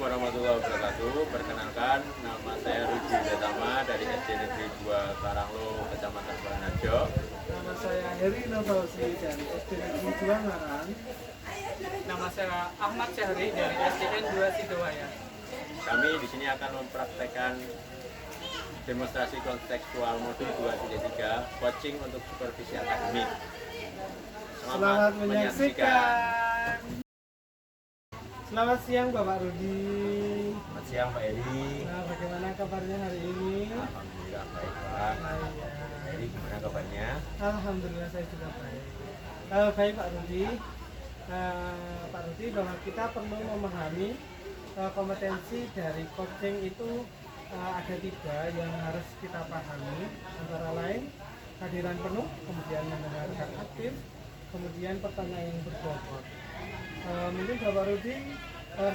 warahmatullahi wabarakatuh. Perkenalkan, nama saya Rudi Gatama dari SD Negeri 2 Karanglo, Kecamatan Sukoharjo. Nama saya Heri Novausi dari SD Negeri 2 Ngarang. Nama saya Ahmad Syahri dari SDN 2 Sidowaya. Kami di sini akan mempraktekkan demonstrasi kontekstual modul 2.3 coaching untuk supervisi akademik. Selamat menyaksikan. Selamat siang Bapak Rudi. Selamat siang Pak Eri. Nah, bagaimana kabarnya hari ini? Alhamdulillah baik Pak. Pak Eri gimana kabarnya? Alhamdulillah saya juga baik. Baik Pak Rudi. Pak Rudi, bahwa kita perlu memahami kompetensi dari coaching itu ada 3 yang harus kita pahami, antara lain kehadiran penuh, kemudian mendengarkan aktif, kemudian pertanyaan yang berbobot. Mungkin Bapak Rudi,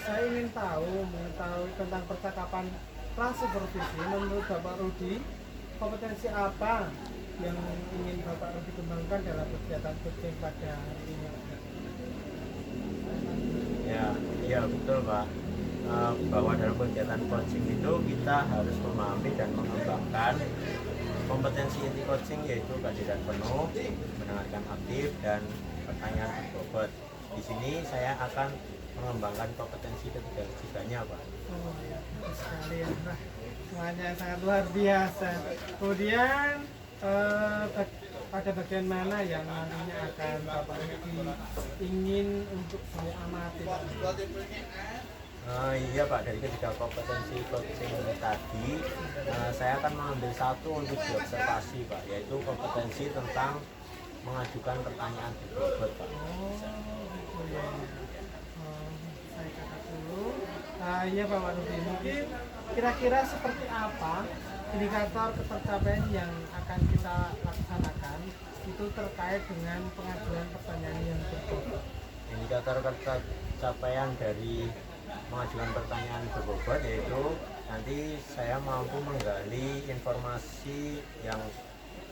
saya ingin mengetahui tentang percakapan pra-supervisi. Menurut Bapak Rudi, kompetensi apa yang ingin Bapak Rudi kembangkan dalam kegiatan coaching pada hari ini? Ya betul Pak. Bahwa dalam kegiatan coaching itu kita harus memahami dan mengembangkan kompetensi inti coaching, yaitu kehadiran penuh, mendengarkan aktif, dan pertanyaan berbobot. Di sini saya akan mengembangkan kompetensi ketiga-tiganya, Pak. Oh ya, bagus sekali ya, Pak. Semuanya sangat luar biasa. Kemudian pada bagian mana yang nantinya akan Bapak Rudi ingin untuk saya amati? Iya Pak, dari ketiga kompetensi coaching tadi saya akan mengambil satu untuk diobservasi Pak, yaitu kompetensi tentang mengajukan pertanyaan berbobot Pak. Oh gitu ya. Saya catat dulu. Iya Bapak Rudi, mungkin kira-kira seperti apa indikator ketercapaian yang akan kita laksanakan itu terkait dengan pengajuan pertanyaan yang berbobot? Indikator ketercapaian dari mengajukan pertanyaan berbobot yaitu nanti saya mampu menggali informasi yang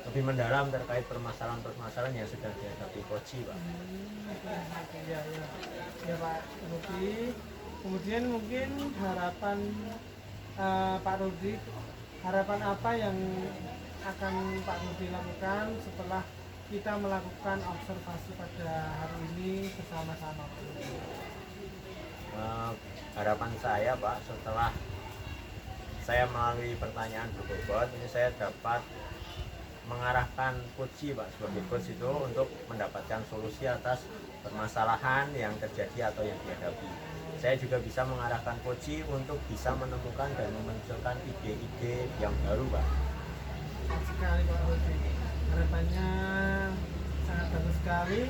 lebih mendalam terkait permasalahan-permasalahan yang sedang dihadapi coach Pak. Ya Pak Rudi. Kemudian mungkin harapan Pak Rudi, harapan apa yang akan Pak Rudi lakukan setelah kita melakukan observasi pada hari ini bersama-sama Pak Rudi? Harapan saya Pak, setelah saya melalui pertanyaan berbobot ini saya dapat mengarahkan coach Pak, sebagai coach itu untuk mendapatkan solusi atas permasalahan yang terjadi atau yang dihadapi. Saya juga bisa mengarahkan coach untuk bisa menemukan dan memunculkan ide-ide yang baru Pak. Bagus sekali Pak Rudi, harapannya sangat bagus sekali.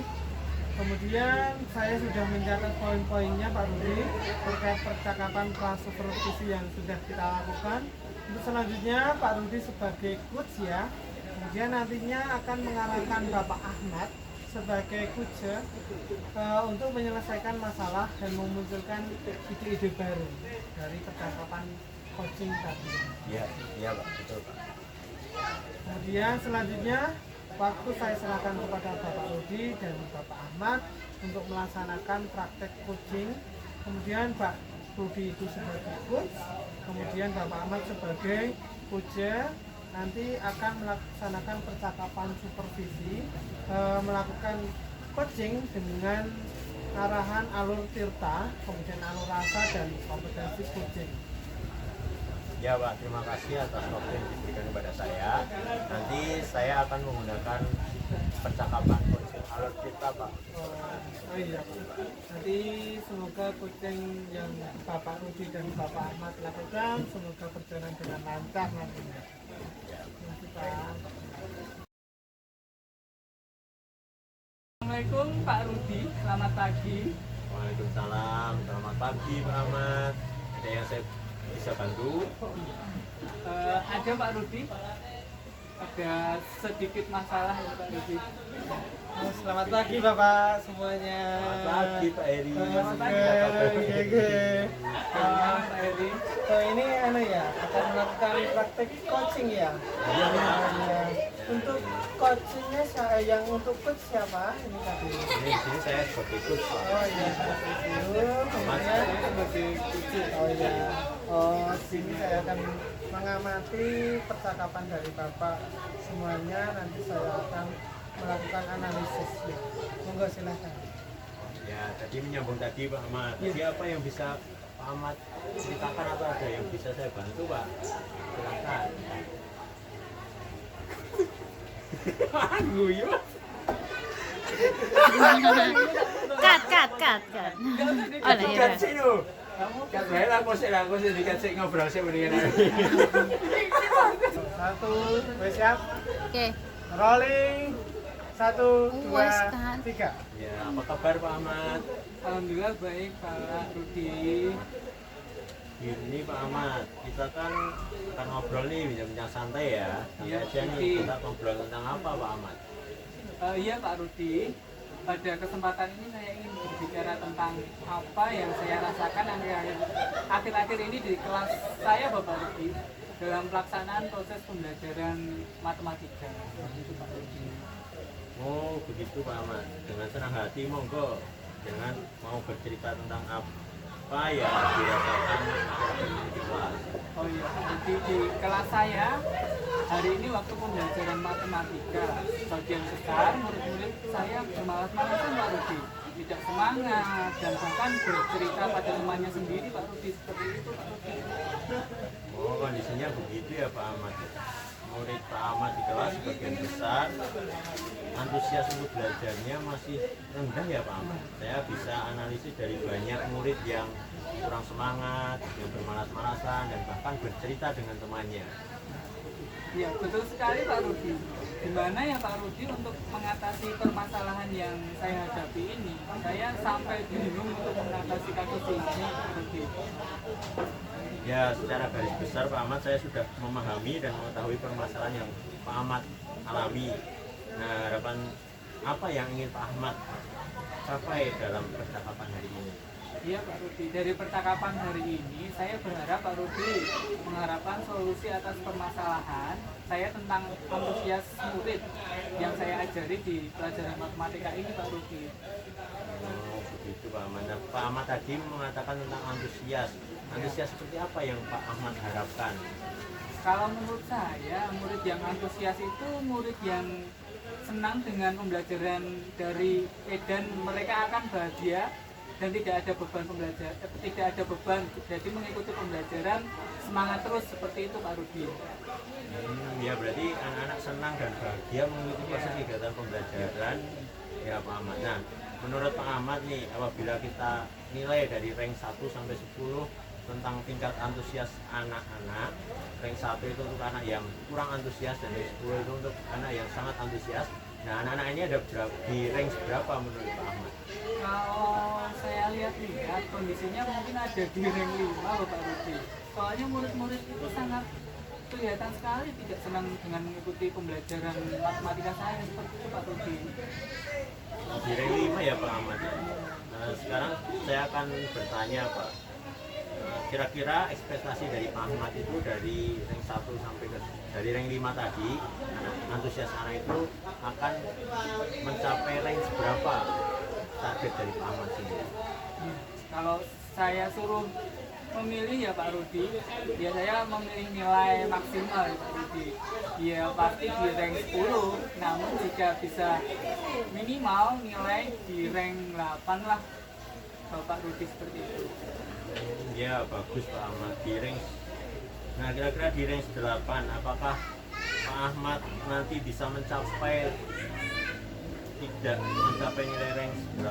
Kemudian saya sudah mencatat poin-poinnya Pak Rudi terkait percakapan pra-supervisi yang sudah kita lakukan. Untuk selanjutnya Pak Rudi sebagai coach ya, kemudian nantinya akan mengarahkan Bapak Ahmad sebagai coach untuk menyelesaikan masalah dan memunculkan ide-ide baru dari percakapan coaching tadi. Iya Pak, betul Pak. Kemudian selanjutnya waktu saya serahkan kepada Bapak Rudi dan Bapak Ahmad untuk melaksanakan praktek coaching. Kemudian Pak Rudi itu sebagai coach, kemudian Bapak Ahmad sebagai coach nanti akan melaksanakan percakapan supervisi, melakukan coaching dengan arahan alur tirta, kemudian alur rasa, dan kompetensi coaching. Ya Pak, terima kasih atas waktu yang diberikan kepada saya. Nanti saya akan menggunakan percakapan coaching alur kita Pak. Oh iya Pak. Nanti semoga coaching yang Bapak Rudi dan Bapak Ahmad lakukan semoga berjalan dengan lancar nantinya. Terima kasih Pak. Assalamualaikum Pak Rudi, selamat pagi. Waalaikumsalam, selamat pagi Pak Ahmad. Ada yang saya bisa bantu? Ada Pak Rudi, ada sedikit masalah ya Pak Rudi. Selamat pagi Bapak semuanya. Selamat pagi Pak Eri. Selamat pagi. Pak Heri. Ini ya akan melakukan praktek coaching ya. Iya, Pak. Ya. Untuk coachingnya yang untuk coach siapa ini tadi? Ini di sini saya sebagai coach, Pak. Oh iya, kemudian sebagai kucing. oh iya, oh sini saya akan mengamati percakapan dari Bapak semuanya, nanti saya akan melakukan analisis ya. Monggo silahkan. Ya, tadi menyambung tadi Pak Ahmad. Tadi apa yang bisa Pak Ahmad ceritakan atau ada yang bisa saya bantu, Pak? Silakan. Guyu. Cut. Oh, lah ya. Kan sih lu. Kan bae lah aku sih dikasih ngobrol sih mendingan. Satu, siap. Oke. Rolling. Satu, dua, Start. tiga. Ya, apa kabar Pak Ahmad? Alhamdulillah baik Pak Rudi. Ini Pak Ahmad, kita kan akan ngobrol nih bincang-bincang santai ya. Santai Iya, aja nih, Rudi. kita ngobrol tentang apa Pak Ahmad? Iya Pak Rudi. Pada kesempatan ini saya ingin berbicara tentang apa yang saya rasakan akhir-akhir ini di kelas saya Bapak Rudi dalam pelaksanaan proses pembelajaran matematika. Itu Pak Rudi. Oh begitu Pak Ahmad, dengan senang hati monggo. Jangan mau bercerita tentang apa yang dirasakan akhir-akhir ini di kelas. Oh iya, jadi di kelas saya hari ini waktu pembelajaran matematika sebagian besar murid-murid saya bermalas-malasan Pak Rudi, tidak semangat dan bahkan bercerita pada temannya sendiri Pak Rudi, seperti itu Pak Rudi. Oh kondisinya begitu ya Pak Ahmad. Murid Pak Ahmad di kelas sebagian besar antusias untuk belajarnya masih rendah ya Pak Ahmad. Saya bisa analisis dari banyak murid yang kurang semangat, yang bermalas-malasan dan bahkan bercerita dengan temannya. Ya betul sekali Pak Rudi. Gimana ya Pak Rudi untuk mengatasi permasalahan yang saya hadapi ini? Saya sampai bingung untuk mengatasi kasus ini Pak Rudi. Ya, secara garis besar Pak Ahmad saya sudah memahami dan mengetahui permasalahan yang Pak Ahmad alami. Nah, harapan apa yang ingin Pak Ahmad capai dalam percakapan hari ini? Iya Pak Rudi, dari percakapan hari ini saya berharap Pak Rudi mengharapkan solusi atas permasalahan saya tentang antusias murid yang saya ajari di pelajaran matematika ini Pak Rudi. Oh, begitu Pak Ahmad. Nah, Pak Ahmad tadi mengatakan tentang antusias. Antusias seperti apa yang Pak Ahmad harapkan? Kalau menurut saya, murid yang antusias itu murid yang senang dengan pembelajaran dari dan mereka akan bahagia dan tidak ada beban pembelajaran, tidak ada beban, jadi mengikuti pembelajaran semangat terus seperti itu Pak Rudi. Ya berarti anak-anak senang dan bahagia mengikuti proses kegiatan pembelajaran ya Pak Ahmad. Nah, menurut Pak Ahmad nih, apabila kita nilai dari rank 1 sampai 10 tentang tingkat antusias anak-anak, rank 1 itu untuk anak yang kurang antusias dan rank 10 itu untuk anak yang sangat antusias. Nah, anak-anak ini ada di rank berapa menurut Pak Ahmad? Kalau saya lihat kondisinya mungkin ada di rank 5 Bapak Rudi. Soalnya murid-murid itu sangat kelihatan sekali tidak senang dengan mengikuti pembelajaran matematika saya seperti itu Pak Rudi. Di rank 5 ya Pak Ahmad. Nah, sekarang saya akan bertanya Pak. Kira-kira ekspektasi dari Pak Ahmad itu dari rank 1 sampai ke dari rank 5 tadi, antusias anak itu akan mencapai rank berapa target dari Pak Ahmad sendiri? Kalau saya suruh memilih ya Pak Rudi, ya saya memilih nilai maksimal ya Pak Rudi. Ya pasti di rank 10, namun jika bisa minimal nilai di rank 8 lah Bapak Rudi, seperti itu. Ya bagus Pak Ahmad di rank. Nah kira-kira di rank 8 apakah Pak Ahmad nanti bisa mencapai tidak mencapai nilai rank 8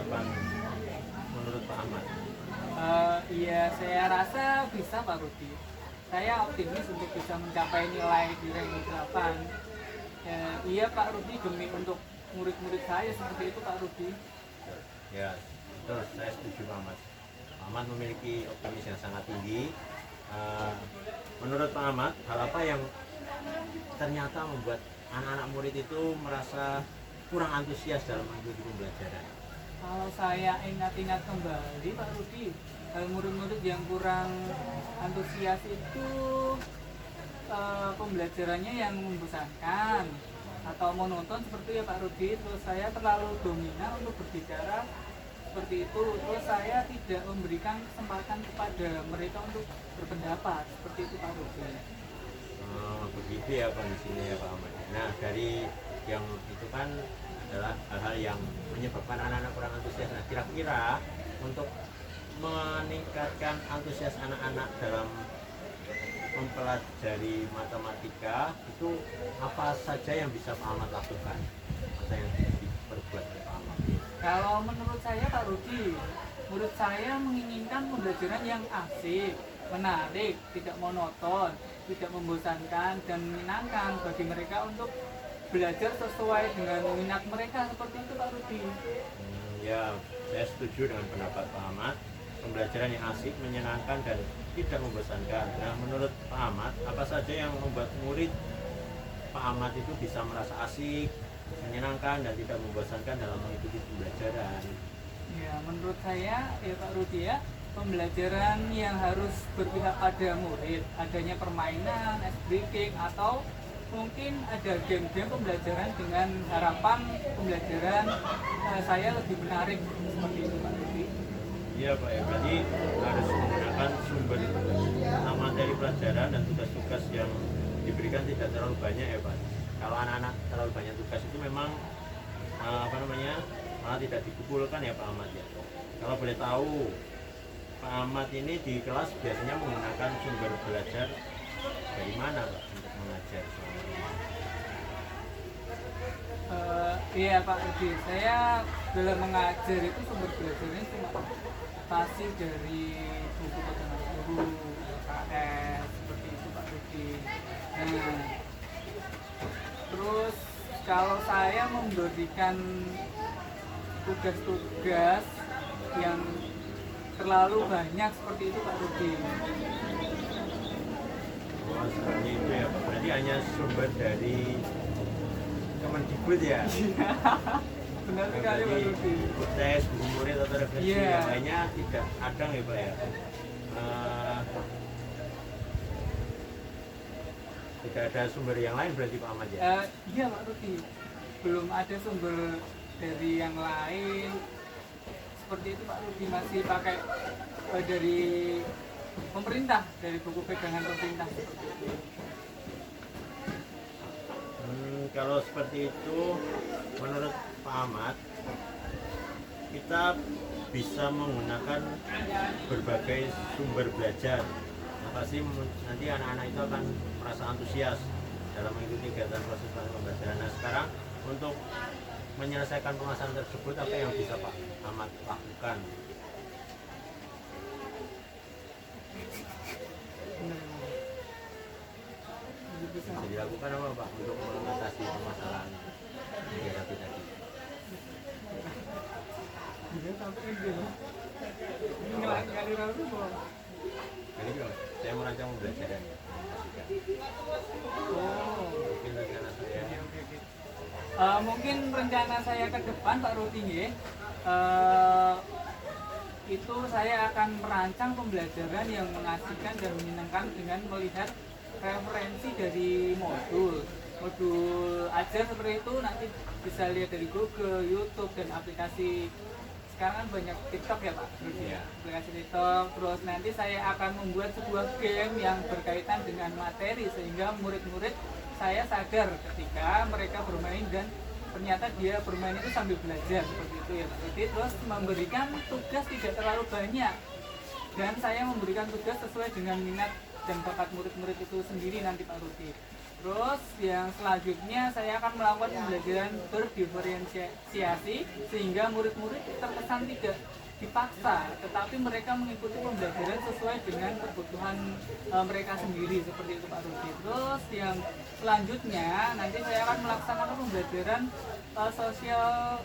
menurut Pak Ahmad? Iya saya rasa bisa Pak Rudi. Saya optimis untuk bisa mencapai nilai di rank 8. Iya Pak Rudi, demi untuk murid-murid saya seperti itu Pak Rudi. Ya, betul, saya setuju Pak Ahmad. Pak Ahmad memiliki optimis yang sangat tinggi. Menurut Pak Ahmad, hal apa yang ternyata membuat anak-anak murid itu merasa kurang antusias dalam mengikuti pembelajaran? Kalau saya ingat-ingat kembali Pak Rudi, murid-murid yang kurang antusias itu pembelajarannya yang membosankan atau monoton seperti itu ya Pak Rudi. Terus saya terlalu dominan untuk berbicara seperti itu, terus saya tidak memberikan kesempatan kepada mereka untuk berpendapat seperti itu Pak Rudi. Begitu ya kondisinya ya Pak Ahmad. Nah, dari yang itu kan adalah hal-hal yang menyebabkan anak-anak kurang antusias. Nah, kira-kira untuk meningkatkan antusias anak-anak dalam mempelajari matematika itu apa saja yang bisa Pak Ahmad lakukan? Apa yang diperbuat oleh Pak Ahmad? Kalau menurut saya Pak Rudi, menurut saya menginginkan pembelajaran yang asik, menarik, tidak monoton, tidak membosankan dan menyenangkan bagi mereka untuk belajar sesuai dengan minat mereka seperti itu Pak Rudi. Ya, saya setuju dengan pendapat Pak Ahmad. Pembelajaran yang asik, menyenangkan dan tidak membosankan. Nah, menurut Pak Ahmad, apa saja yang membuat murid Pak Ahmad itu bisa merasa asik, menyenangkan dan tidak membosankan dalam mengikuti pembelajaran? Ya, menurut saya ya Pak Rudi ya, pembelajaran yang harus berpihak pada murid, adanya permainan, ice breaking atau mungkin ada game-game pembelajaran dengan harapan pembelajaran saya lebih menarik seperti itu Pak Rudi. Iya Pak, ya berarti harus menggunakan sumber materi pelajaran dan tugas-tugas yang diberikan tidak terlalu banyak ya Pak. Kalau anak-anak terlalu banyak tugas itu memang malah tidak dikumpulkan ya Pak Ahmad ya. Kalau boleh tahu, Pak Ahmad ini di kelas biasanya menggunakan sumber belajar dari mana Pak untuk mengajar selama ini? Iya Pak Rudi, saya dalam mengajar itu sumber belajarnya cuma pasti dari buku pedoman guru, LKS, seperti itu Pak Rudi. Nah, terus kalau saya memberikan tugas-tugas yang terlalu banyak seperti itu Pak Rudi. Oh, seperti itu ya Pak. Berarti hanya sumber dari Kemendikbud ya? Benar sekali Pak Rudi. Tes, buku murid atau refleksi Iya. yang lainnya tidak ada ya Pak ya? Tidak ada sumber yang lain berarti Pak Ahmad ya? Iya Pak Rudi, belum ada sumber dari yang lain seperti itu Pak Rudi, masih pakai dari pemerintah, dari buku pegangan pemerintah seperti itu. Kalau seperti itu, menurut Pak Ahmad, kita bisa menggunakan berbagai sumber belajar. Nah, pasti nanti anak-anak itu akan merasa antusias dalam mengikuti kegiatan proses pembelajaran. Nah, sekarang untuk menyelesaikan permasalahan tersebut, apa yang bisa Pak Ahmad lakukan? Bisa dilakukan apa Pak untuk mengatasi permasalahan yang dihadapi tadi? Ini dong, saya merancang pembelajaran. Mungkin rencana saya. Mungkin rencana saya ke depan Pak Rudi ya, itu saya akan merancang pembelajaran yang mengasihkan dan menyenangkan dengan melihat referensi dari modul ajar seperti itu. Nanti bisa lihat dari Google, YouTube dan aplikasi. Sekarang kan banyak TikTok ya Pak Rudi, Iya. aplikasi TikTok. Terus nanti saya akan membuat sebuah game yang berkaitan dengan materi sehingga murid-murid saya sadar ketika mereka bermain dan ternyata dia bermain itu sambil belajar seperti itu ya Pak Rudi. Terus memberikan tugas tidak terlalu banyak dan saya memberikan tugas sesuai dengan minat dan bakat murid-murid itu sendiri nanti Pak Rudi. Terus yang selanjutnya saya akan melakukan pembelajaran berdiferensiasi sehingga murid-murid terkesan tidak dipaksa, tetapi mereka mengikuti pembelajaran sesuai dengan kebutuhan mereka sendiri seperti itu Pak Rudi. Terus yang selanjutnya nanti saya akan melaksanakan pembelajaran sosial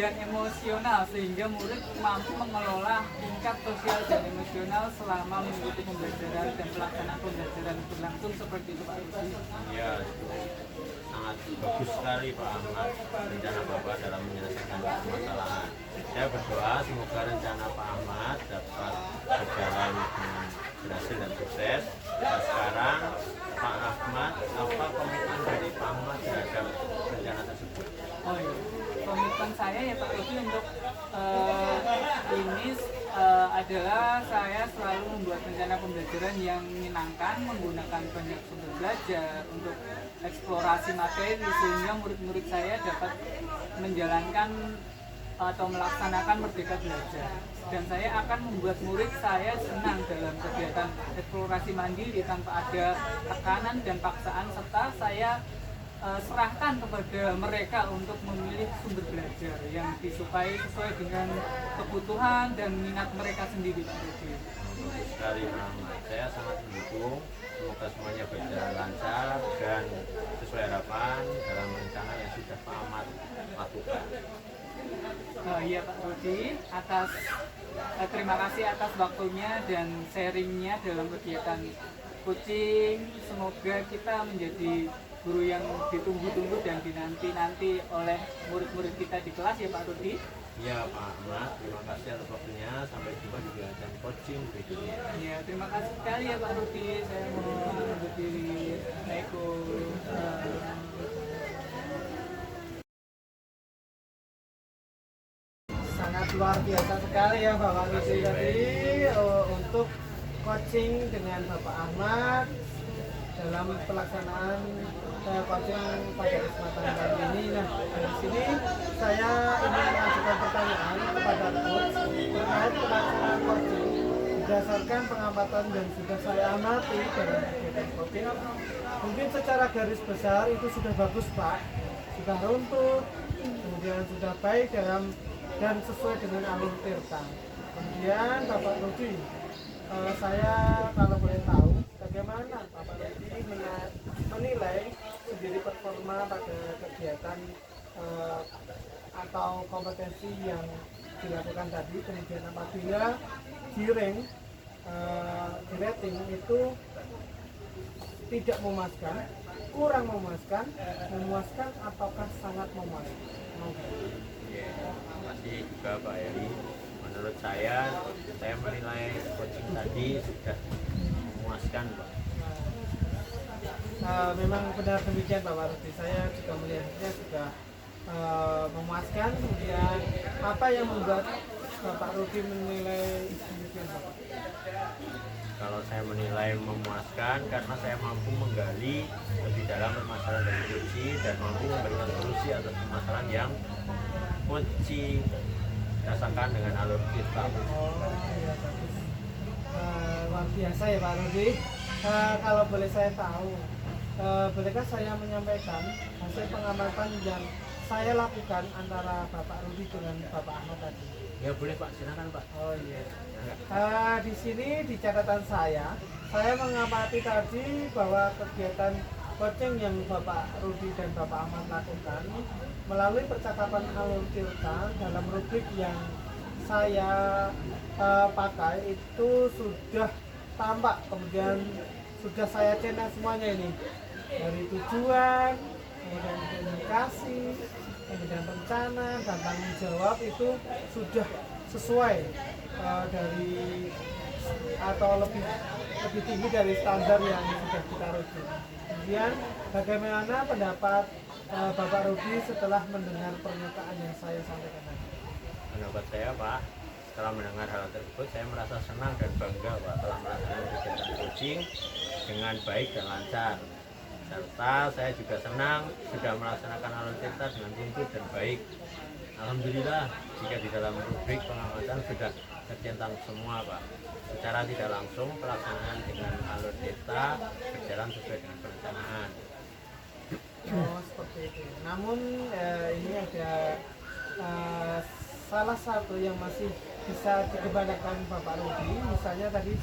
dan emosional sehingga murid mampu mengelola tingkat sosial dan emosional selama mengikuti pembelajaran dan pelaksanaan pembelajaran berlangsung seperti itu Pak Rudi. Ya, sangat bagus sekali Pak Ahmad rencana Bapak dalam menyelesaikan permasalahan. Saya berdoa semoga rencana Pak Ahmad dapat berjalan dengan berhasil dan sukses. Dan sekarang Pak Ahmad, apa komitmen dari Pak Ahmad terhadap rencana tersebut? Oh iya, komitmen saya ya Pak Rudi untuk ini adalah saya selalu membuat rencana pembelajaran yang menyenangkan, menggunakan banyak sumber belajar untuk eksplorasi materi sehingga murid-murid saya dapat menjalankan atau melaksanakan merdeka belajar. Dan saya akan membuat murid saya senang dalam kegiatan eksplorasi mandiri tanpa ada tekanan dan paksaan, serta saya serahkan kepada mereka untuk memilih sumber belajar yang disukai sesuai dengan kebutuhan dan minat mereka sendiri, Pak Rudi. Bagus sekali Pak Ahmad, saya sangat mendukung. Semoga semuanya berjalan lancar dan sesuai harapan dalam rencana yang sudah Pak Ahmad lakukan. Iya Pak Rudi, terima kasih atas waktunya dan sharingnya dalam kegiatan coaching. Semoga kita menjadi guru yang ditunggu-tunggu dan dinanti-nanti oleh murid-murid kita di kelas ya Pak Rudi. Iya Pak Ahmad, terima kasih atas waktunya. Sampai jumpa di kegiatan coaching berikutnya. Iya, terima kasih sekali ya Pak Rudi. Saya mau undur diri. Assalamualaikum. Sangat luar biasa sekali ya Bapak Rudi tadi untuk coaching dengan Bapak Ahmad dalam pelaksanaan coaching pada kesempatan kali ini. Nah, dari sini saya ingin mengajukan pertanyaan kepada coach terkait pelaksanaan coaching berdasarkan pengamatan dan sudah saya amati dalam kegiatan coaching. Mungkin secara garis besar itu sudah bagus Pak, sudah runtut, kemudian sudah baik dan sesuai dengan alur tirta. Kemudian Bapak Rudi, saya kalau boleh tahu bagaimana Bapak Rudi menilai sendiri performa pada kegiatan atau kompetensi yang dilakukan tadi. Kemudian apabila di rank di rating itu tidak memuaskan, kurang memuaskan ataukah sangat memuaskan? Terima kasih juga Pak Heri. Menurut saya menilai coaching tadi sudah memuaskan Pak. Memang benar demikian Pak Rudi. Saya juga melihatnya sudah memuaskan. Kemudian apa yang membuat Bapak Rudi menilai demikian Bapak? Kalau saya menilai memuaskan karena saya mampu menggali lebih dalam permasalahan dari coaching dan mampu memberikan solusi atas permasalahan yang coaching rasakan dengan alur kita. Oh iya bagus. Luar biasa ya Pak Rudi. Kalau boleh saya tahu, bolehkah saya menyampaikan hasil pengamatan yang saya lakukan antara Bapak Rudi dengan Bapak Ahmad tadi? Ya boleh Pak, silakan Pak. Oh iya. Di sini di catatan saya mengamati tadi bahwa kegiatan coaching yang Bapak Rudi dan Bapak Ahmad lakukan melalui percakapan alur tirta dalam rubrik yang saya pakai itu sudah tampak, kemudian sudah saya cetak semuanya ini, dari tujuan, kemudian komunikasi, kemudian rencana dan tanggung jawab itu sudah sesuai dari atau lebih tinggi dari standar yang sudah kita rujuk. Kemudian bagaimana pendapat Bapak Rudi setelah mendengar pernyataan yang saya sampaikan tadi? Pendapat saya Pak, setelah mendengar hal tersebut saya merasa senang dan bangga Pak telah melaksanakan kegiatan coaching dengan baik dan lancar. Serta saya juga senang sudah melaksanakan alur tirta dengan runtut dan baik. Alhamdulillah jika di dalam rubrik pengamatan sudah tercentang semua Pak. Secara tidak langsung pelaksanaan dengan alur tirta berjalan sesuai dengan perencanaan. Oh seperti itu. Namun ini ada salah satu yang masih bisa dikembangkan Bapak Rudi. Misalnya tadi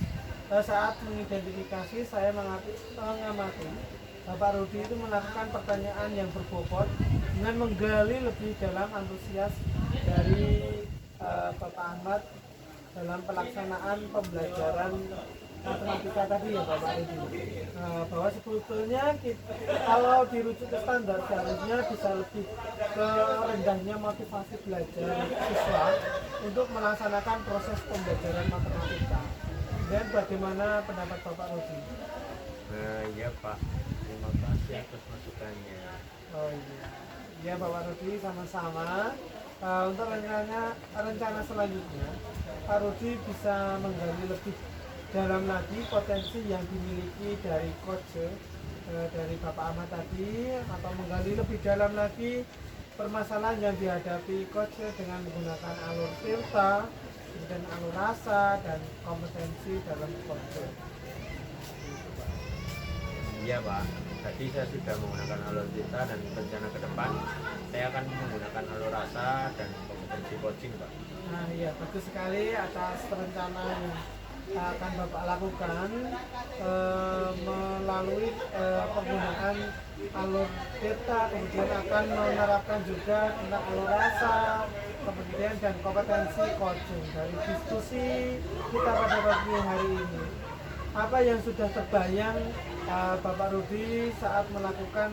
saat mengidentifikasi saya mengamati Bapak Rudi itu melakukan pertanyaan yang berbobot dengan menggali lebih dalam antusias dari Bapak Ahmad dalam pelaksanaan pembelajaran matematika tadi ya Bapak Rudi. Bahwa sebetulnya kalau dirujuk ke standar seharusnya bisa lebih ke rendahnya motivasi belajar siswa untuk melaksanakan proses pembelajaran matematika. Dan bagaimana pendapat Bapak Rudi? Iya Pak, terima Terima kasih atas masukannya. Oh iya, iya Bapak Rudi sama-sama. Untuk rencana selanjutnya, Pak Rudi bisa menggali lebih dalam lagi potensi yang dimiliki dari coach dari Bapak Ahmad tadi, atau menggali lebih dalam lagi permasalahan yang dihadapi coach dengan menggunakan alur tirta, kemudian alur rasa dan kompetensi dalam coach. Iya Pak, tadi saya sudah menggunakan alur tirta dan rencana ke depan saya akan menggunakan alur rasa dan kompetensi coaching Pak. Nah iya, bagus sekali atas rencana yang akan Bapak lakukan melalui penggunaan alur tirta, kemudian akan menerapkan juga tentang alur rasa, kemudian dan kompetensi coaching. Dari diskusi kita pada pagi hari ini, apa yang sudah terbayang Bapak Rudi saat melakukan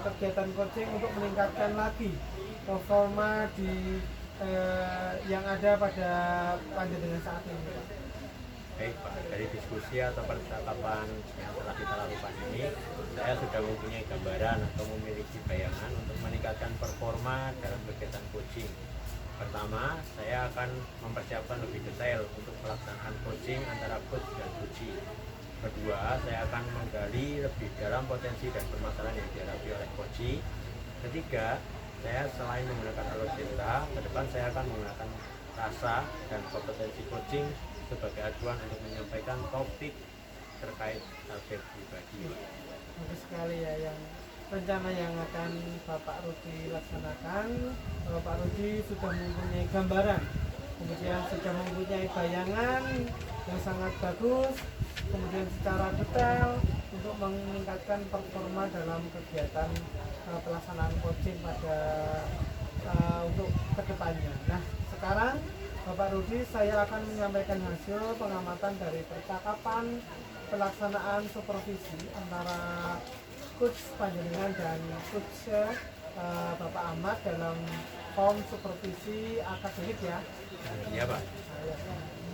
kegiatan coaching untuk meningkatkan lagi performa di yang ada pada panjenengan saat ini, Pak? Baik Pak, dari diskusi atau percakapan yang telah kita lakukan ini, saya sudah mempunyai gambaran atau memiliki bayangan untuk meningkatkan performa dalam kegiatan coaching. Pertama, saya akan mempersiapkan lebih detail untuk pelaksanaan coaching antara coach dan coachee. Kedua, saya akan menggali lebih dalam potensi dan permasalahan yang dihadapi oleh coachee. Ketiga, saya selain menggunakan alur tirta, ke depan saya akan menggunakan rasa dan kompetensi coaching sebagai acuan untuk menyampaikan topik terkait target pribadi. Bagus sekali ya yang rencana yang akan Bapak Rudi laksanakan. Bapak Rudi sudah mempunyai gambaran, kemudian sudah mempunyai bayangan yang sangat bagus, kemudian secara detail untuk meningkatkan performa dalam kegiatan pelaksanaan coaching pada untuk kedepannya. Nah sekarang Bapak Rudi, saya akan menyampaikan hasil pengamatan dari percakapan pelaksanaan supervisi antara coach panjenengan dan coach Bapak Ahmad dalam form supervisi akademik ya. Iya Pak.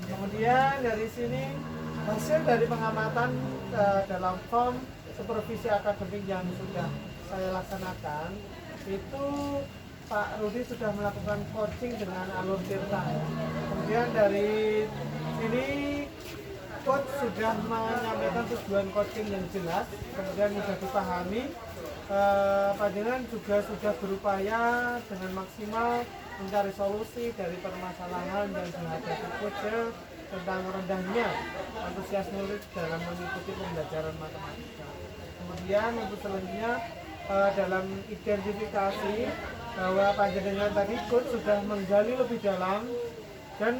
Kemudian dari sini hasil dari pengamatan dalam form supervisi akademik yang sudah saya laksanakan itu Pak Rudi sudah melakukan coaching dengan alur tirta. Kemudian dari sini coach sudah menyampaikan tujuan coaching yang jelas, kemudian mudah dipahami. Panjenengan juga sudah berupaya dengan maksimal mencari solusi dari permasalahan yang dihadapi coach tentang rendahnya antusias murid dalam mengikuti pembelajaran matematika. Kemudian untuk selanjutnya dalam identifikasi bahwa panjenengan tadi coach sudah menggali lebih dalam dan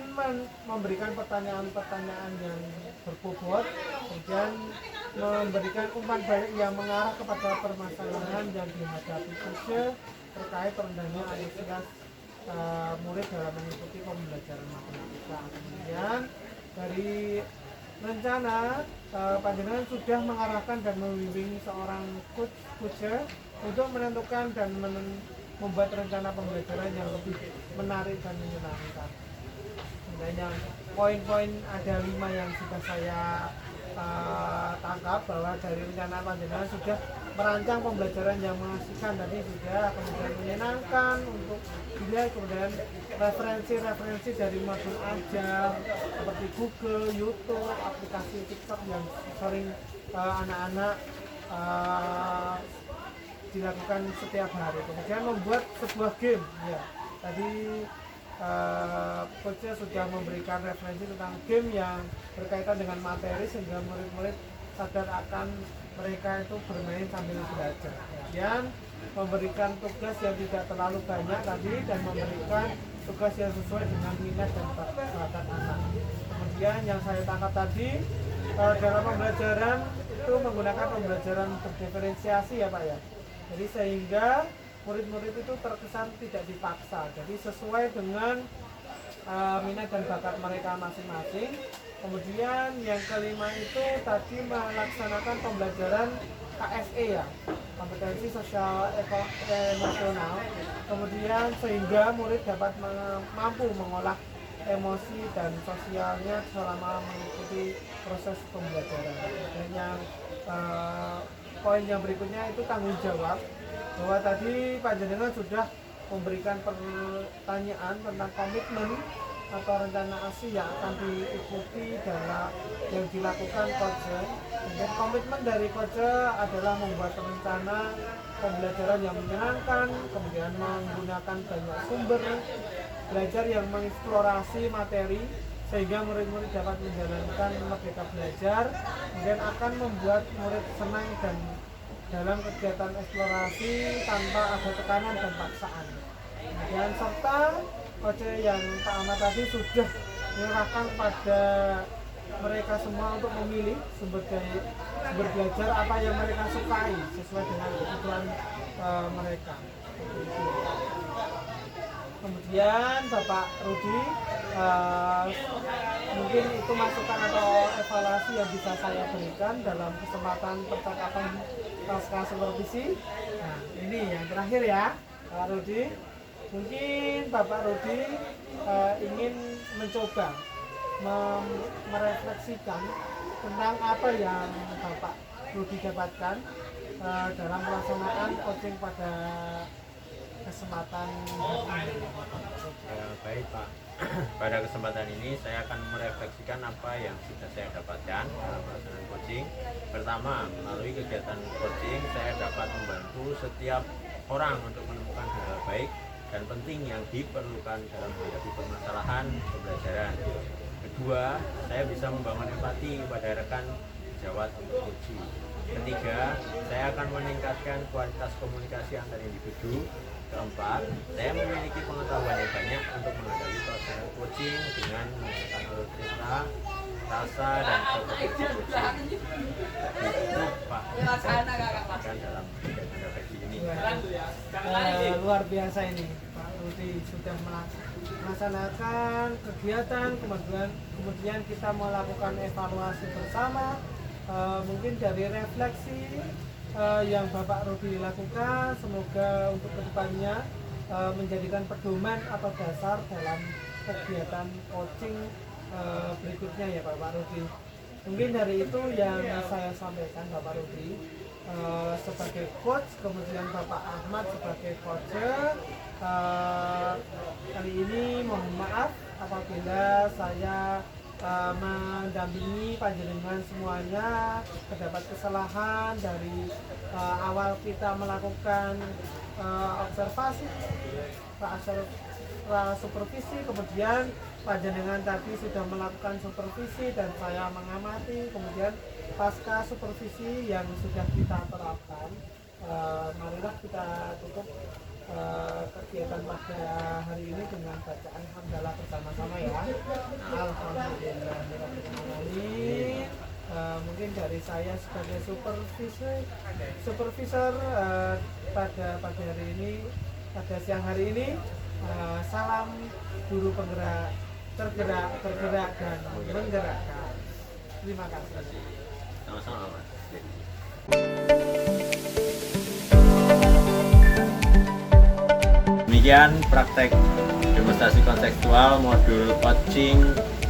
memberikan pertanyaan-pertanyaan yang berbobot, kemudian memberikan umpan balik yang mengarah kepada permasalahan yang dihadapi coach terkait rendahnya antusias murid dalam mengikuti pembelajaran matematika. Kemudian dari rencana panjenengan sudah mengarahkan dan membimbing seorang coach untuk menentukan dan membuat rencana pembelajaran yang lebih menarik dan menyenangkan. Sebenarnya poin-poin ada 5 yang sudah saya tangkap, bahwa dari rencana panjenengan sudah merancang pembelajaran yang mengasihkan tadi sudah, kemudian menyenangkan untuk dilihat, kemudian referensi-referensi dari modul ajar seperti Google, YouTube, aplikasi TikTok yang sering anak-anak dilakukan setiap hari. Kemudian membuat sebuah game ya. Tadi coachnya sudah memberikan referensi tentang game yang berkaitan dengan materi sehingga murid-murid sadar akan mereka itu bermain sambil belajar. Kemudian memberikan tugas yang tidak terlalu banyak tadi dan memberikan tugas yang sesuai dengan minat dan bakat anak. Kemudian yang saya tangkap tadi dalam pembelajaran itu menggunakan pembelajaran berdiferensiasi ya Pak ya. Jadi sehingga murid-murid itu terkesan tidak dipaksa, jadi sesuai dengan minat dan bakat mereka masing-masing. Kemudian yang kelima itu tadi melaksanakan pembelajaran KSE ya, kompetensi sosial emosional. Kemudian sehingga murid dapat mampu mengolah emosi dan sosialnya selama mengikuti proses pembelajaran. Dan yang poin yang berikutnya itu tanggung jawab, bahwa tadi panjenengan sudah memberikan pertanyaan tentang komitmen atau rencana aksi yang akan diikuti dalam yang dilakukan Koje. Dan komitmen dari Koje adalah membuat rencana pembelajaran yang menyenangkan, kemudian menggunakan banyak sumber belajar yang mengeksplorasi materi sehingga murid-murid dapat menjalankan merdeka belajar, kemudian akan membuat murid senang dan dalam kegiatan eksplorasi tanpa ada tekanan dan paksaan. Dan serta Koje yang Pak Ahmad tadi sudah menyerahkan kepada mereka semua untuk memilih sumber belajar apa yang mereka sukai sesuai dengan kebutuhan mereka. Kemudian Bapak Rudi, mungkin itu masukan atau evaluasi yang bisa saya berikan dalam kesempatan percakapan pasca supervisi. Nah, ini yang terakhir ya, Pak Rudi. Mungkin Bapak Rudi ingin mencoba merefleksikan tentang apa yang Bapak Rudi dapatkan dalam pelaksanaan coaching pada kesempatan hari ini. Baik Pak, pada kesempatan ini saya akan merefleksikan apa yang sudah saya dapatkan dalam pelaksanaan coaching. Pertama, melalui kegiatan coaching saya dapat membantu setiap orang untuk menemukan hal baik dan penting yang diperlukan dalam menghadapi permasalahan pembelajaran. Kedua, saya bisa membangun empati kepada rekan sejawat untuk coaching. Ketiga, saya akan meningkatkan kualitas komunikasi antar individu. Keempat, saya memiliki pengetahuan yang banyak untuk menghadapi proses coaching dengan menggunakan alur cerita, rasa, dan kompetensi coaching. Itu Pak, saya dalam kegiatan refleksi ini. Luar biasa ini, Pak Rudi sudah melaksanakan kegiatan, kemudian kita melakukan evaluasi bersama. Mungkin dari refleksi yang Bapak Rudi lakukan, semoga untuk kedepannya menjadikan pedoman atau dasar dalam kegiatan coaching berikutnya ya Bapak Rudi. Mungkin dari itu yang saya sampaikan Bapak Rudi sebagai coach, kemudian Bapak Ahmad sebagai coach. Kali ini mohon maaf apabila saya mendampingi panjenengan semuanya terdapat kesalahan dari awal kita melakukan observasi, supervisi, kemudian panjenengan tadi sudah melakukan supervisi dan saya mengamati, kemudian pasca supervisi yang sudah kita terapkan, marilah kita tutup kegiatan pada hari ini dengan bacaan hamdalah bersama-sama ya. Alhamdulillahirrahmanirrahim. Mungkin dari saya sebagai supervisor pada hari ini, pada siang hari ini, salam guru penggerak, tergerak dan menggerakkan. Terima kasih. Sama-sama Mas. Demikian praktek demonstrasi kontekstual modul coaching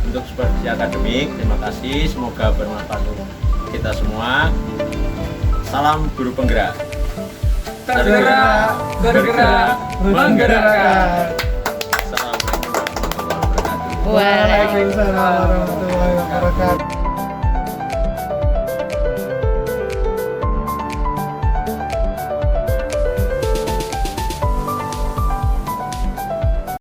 untuk supervisi akademik. Terima kasih, semoga bermanfaat untuk kita semua. Salam guru penggerak. Tergerak, bergerak, menggerakkan. Assalamualaikum warahmatullahi wabarakatuh. Waalaikumsalam warahmatullahi wabarakatuh.